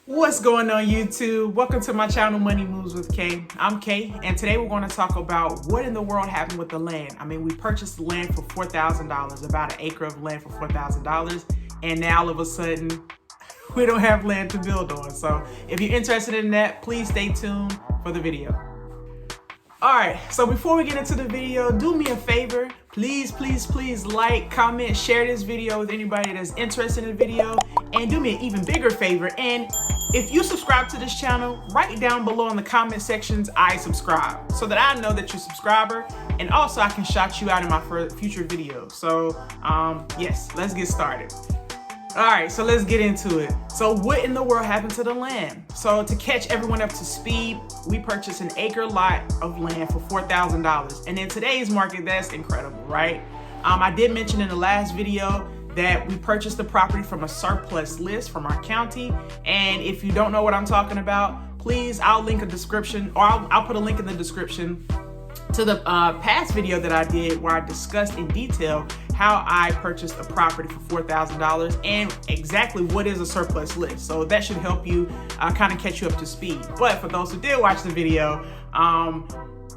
What's going on YouTube? Welcome to my channel Money Moves with Kay. I'm Kay, and today we're going to talk about what in the world happened with the land. I mean, we purchased the land for $4,000, about an acre of land for $4,000, and now all of a sudden we don't have land to build on. So if you're interested in that, please stay tuned for the video. All right, so before we get into the video, do me a favor. Please like, comment, share this video with anybody that's interested in the video, and do me an even bigger favor. And if you subscribe to this channel, write down below in the comment sections, I subscribe, so that I know that you're a subscriber, and also I can shout you out in my future videos. So yes, let's get started. All right, so let's get into it. So what in the world happened to the land? So to catch everyone up to speed, we purchased an acre lot of land for $4,000. And in today's market, that's incredible, right? I did mention in the last video that we purchased the property from a surplus list from our county. And if you don't know what I'm talking about, please, I'll link a description, or I'll put a link in the description to the past video that I did where I discussed in detail how I purchased a property for $4,000 and exactly what is a surplus list. So that should help you kind of catch you up to speed. But for those who did watch the video,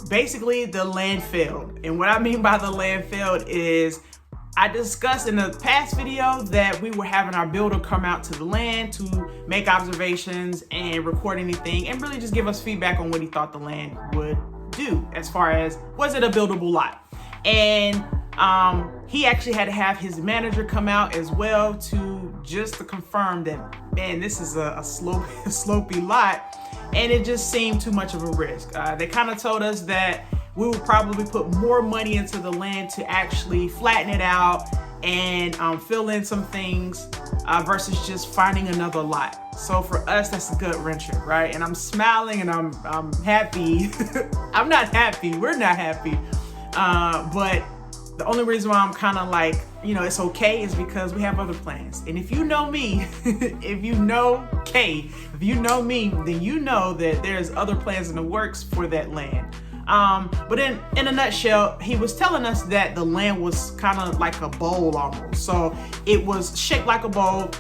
basically the land failed. And what I mean by the land failed is I discussed in the past video that we were having our builder come out to the land to make observations and record anything and really just give us feedback on what he thought the land would do as far as, was it a buildable lot? And he actually had to have his manager come out as well to confirm that, man, this is a slopey lot, and it just seemed too much of a risk. They kind of told us that we would probably put more money into the land to actually flatten it out and fill in some things versus just finding another lot. So for us, that's a gut wrencher, right? And I'm smiling and I'm happy. I'm not happy, we're not happy, but the only reason why I'm kind of like, you know, it's okay is because we have other plans. And if you know me, if you know Kay, if you know me, then you know that there's other plans in the works for that land. But in a nutshell, he was telling us that the land was kind of like a bowl almost. So it was shaped like a bowl.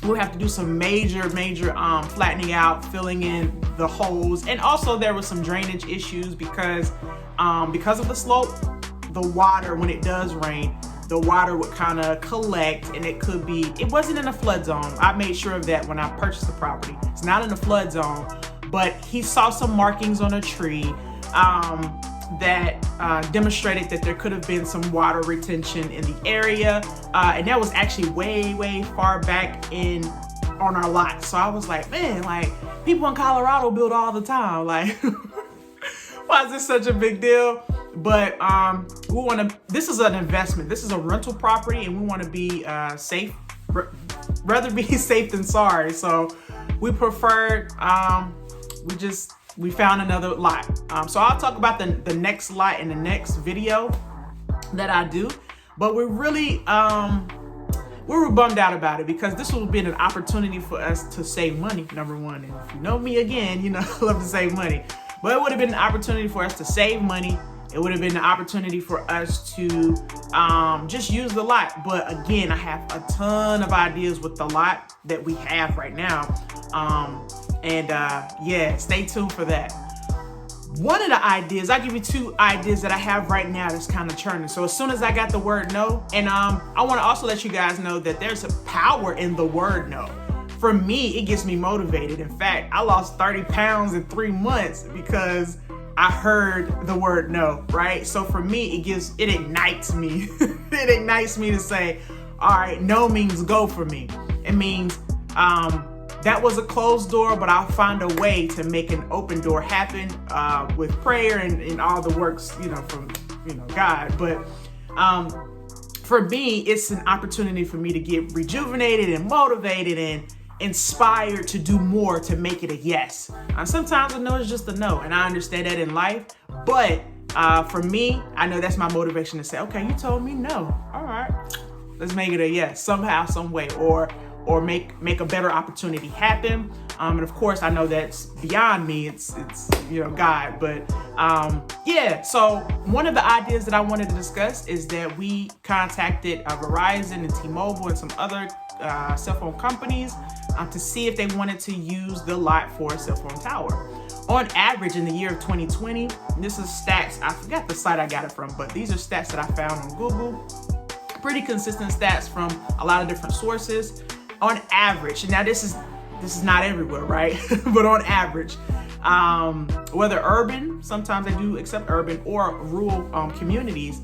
We'll have to do some major flattening out, filling in the holes. And also there was some drainage issues because of the slope, the water, when it does rain, the water would kind of collect, and it wasn't in a flood zone. I made sure of that when I purchased the property. It's not in a flood zone, but he saw some markings on a tree that demonstrated that there could have been some water retention in the area. And that was actually way far back on our lot. So I was like, man, like, people in Colorado build all the time. Like, why is this such a big deal? But this is an investment. This is a rental property, and we want to be safe, rather be safe than sorry. So we preferred, we found another lot. So I'll talk about the next lot in the next video that I do. But we were bummed out about it because this would have been an opportunity for us to save money, number one. And if you know me again, you know I love to save money. But it would have been an opportunity for us to save money. It would have been an opportunity for us to just use the lot. But again, I have a ton of ideas with the lot that we have right now. Yeah, stay tuned for that. One of the ideas, I'll give you two ideas that I have right now that's kind of churning. So as soon as I got the word no, and I want to also let you guys know that there's a power in the word no. For me, it gets me motivated. In fact, I lost 30 pounds in 3 months because I heard the word no, right? So for me, it ignites me. It ignites me to say, all right, no means go for me. It means that was a closed door, but I'll find a way to make an open door happen with prayer and all the works, from God. But for me, it's an opportunity for me to get rejuvenated and motivated and inspired to do more to make it a yes. Sometimes a no is just a no, and I understand that in life. But for me, I know that's my motivation to say, okay, you told me no. All right, let's make it a yes somehow, some way, or make a better opportunity happen. And of course, I know that's beyond me. It's God. But yeah. So one of the ideas that I wanted to discuss is that we contacted Verizon and T-Mobile and some other cell phone companies to see if they wanted to use the lot for a cell phone tower. On average, in the year of 2020, this is stats, I forgot the site I got it from, but these are stats that I found on Google. Pretty consistent stats from a lot of different sources. On average, now this is not everywhere, right? But on average, whether urban, sometimes they do accept urban, or rural communities,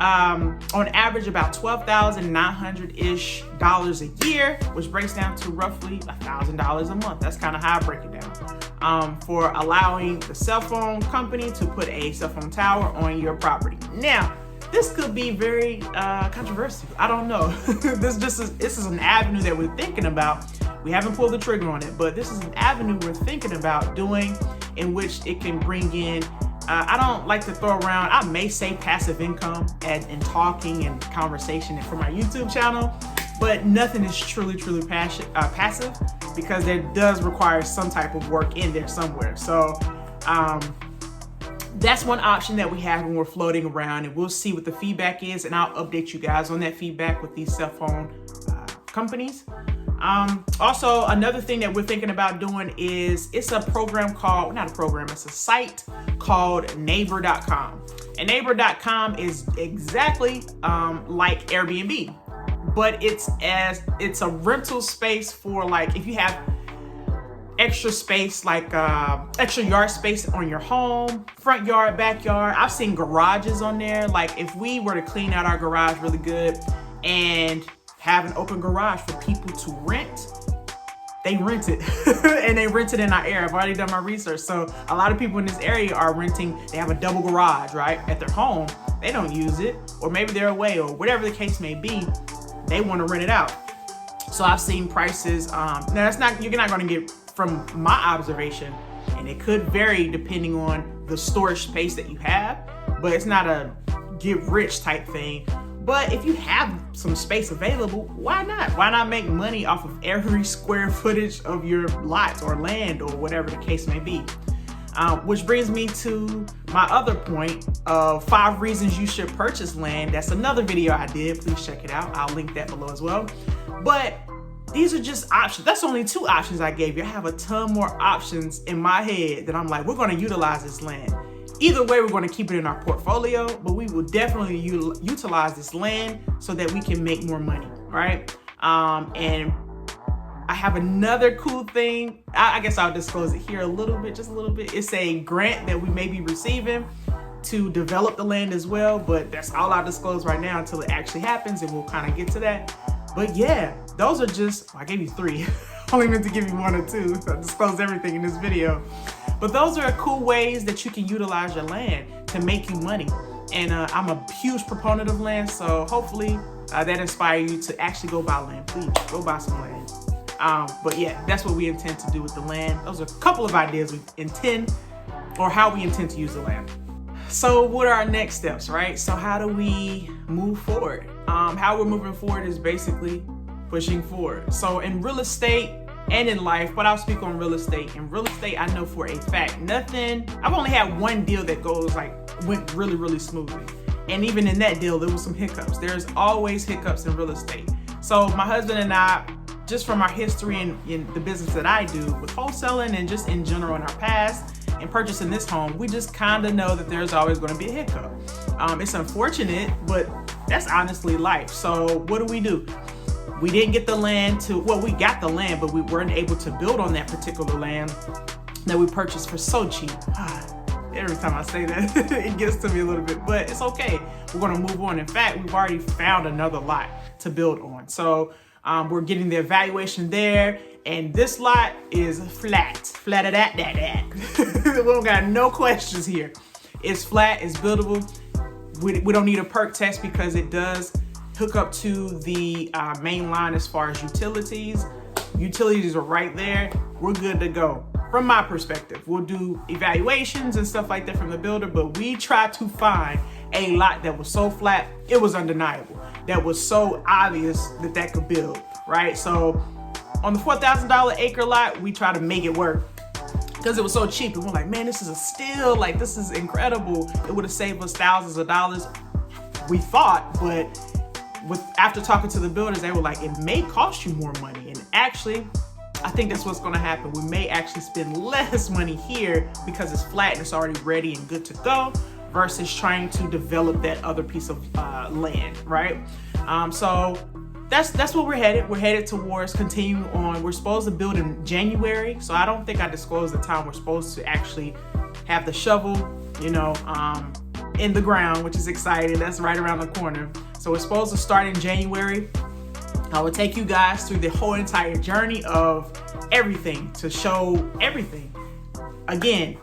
on average about $12,900-ish a year, which breaks down to roughly $1,000 a month. That's kind of how I break it down, for allowing the cell phone company to put a cell phone tower on your property. Now, this could be very controversial. I don't know. This is an avenue that we're thinking about. We haven't pulled the trigger on it, but this is an avenue we're thinking about doing, in which it can bring in, I don't like to throw around, I may say passive income and talking and conversation for my YouTube channel, but nothing is truly passive, because there does require some type of work in there somewhere. So that's one option that we have when we're floating around, and we'll see what the feedback is, and I'll update you guys on that feedback with these cell phone companies. Also, another thing that we're thinking about doing is, it's a program called, not a program, it's a site called neighbor.com. And neighbor.com is exactly like Airbnb, but it's a rental space for, like, if you have extra space, like extra yard space on your home, front yard, backyard. I've seen garages on there. Like, if we were to clean out our garage really good and have an open garage for people to rent, they rent it. And they rent it in our area. I've already done my research. So a lot of people in this area are renting. They have a double garage, right, at their home. They don't use it, or maybe they're away, or whatever the case may be. They want to rent it out. So I've seen prices. Now that's not, you're not going to get, from my observation, and it could vary depending on the storage space that you have, but it's not a get rich type thing. But if you have some space available, why not? Why not make money off of every square footage of your lot or land, or whatever the case may be? Which brings me to my other point of 5 reasons you should purchase land. That's another video I did. Please check it out. I'll link that below as well. But these are just options. That's only 2 options I gave you. I have a ton more options in my head that I'm like, we're going to utilize this land. Either way, we're going to keep it in our portfolio, but we will definitely utilize this land so that we can make more money, right? And I have another cool thing. I guess I'll disclose it here a little bit, just a little bit. It's a grant that we may be receiving to develop the land as well, but that's all I'll disclose right now until it actually happens, and we'll kind of get to that. But yeah, those are just, I gave you 3. I only meant to give you 1 or 2. I disclosed everything in this video. But those are cool ways that you can utilize your land to make you money. And I'm a huge proponent of land, so hopefully that inspires you to actually go buy land. Please, go buy some land. But yeah, that's what we intend to do with the land. Those are a couple of ideas we intend, or how we intend to use the land. So what are our next steps, right? So how do we move forward? How we're moving forward is basically pushing forward. So in real estate and in life, but I'll speak on real estate. In real estate, I know for a fact, I've only had 1 deal that went really, really smoothly. And even in that deal, there was some hiccups. There's always hiccups in real estate. So my husband and I, just from our history in the business that I do with wholesaling and just in general in our past, and purchasing this home, we just kind of know that there's always going to be a hiccup. It's unfortunate, but that's honestly life. So what do? We didn't get the land we got the land, but we weren't able to build on that particular land that we purchased for so cheap. Every time I say that, it gets to me a little bit, but it's okay. We're going to move on. In fact, we've already found another lot to build on. So we're getting the evaluation there. And this lot is flat at that. We don't got no questions here. It's flat, it's buildable. We don't need a perk test because it does hook up to the main line as far as utilities. Utilities are right there. We're good to go. From my perspective, we'll do evaluations and stuff like that from the builder, but we tried to find a lot that was so flat, it was undeniable. That was so obvious that could build, right? So on the $4,000 acre lot, we try to make it work because it was so cheap. And we're like, man, this is a steal. Like, this is incredible. It would have saved us thousands of dollars, we thought, but after talking to the builders, they were like, it may cost you more money. And actually, I think that's what's going to happen. We may actually spend less money here because it's flat and it's already ready and good to go, versus trying to develop that other piece of land, right? So that's what we're headed. We're headed towards continuing on. We're supposed to build in January, so I don't think I disclosed the time we're supposed to actually have the shovel, in the ground, which is exciting. That's right around the corner. So we're supposed to start in January. I will take you guys through the whole entire journey of everything, to show everything. Again,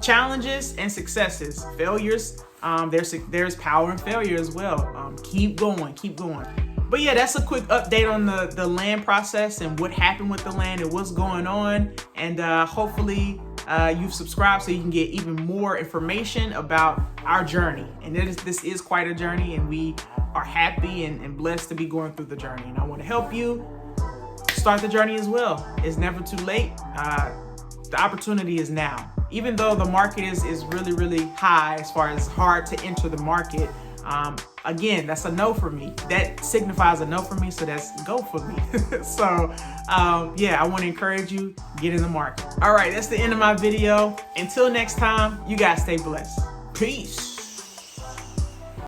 challenges and successes, failures. There's power in failure as well. Keep going. But yeah, that's a quick update on the land process and what happened with the land and what's going on. And hopefully you've subscribed so you can get even more information about our journey. And this is quite a journey, and we are happy and blessed to be going through the journey. And I want to help you start the journey as well. It's never too late. The opportunity is now. Even though the market is really, really high as far as hard to enter the market, again, that's a no for me. That signifies a no for me, so that's go for me. So yeah, I want to encourage you, get in the market. All right, that's the end of my video. Until next time, you guys stay blessed. Peace.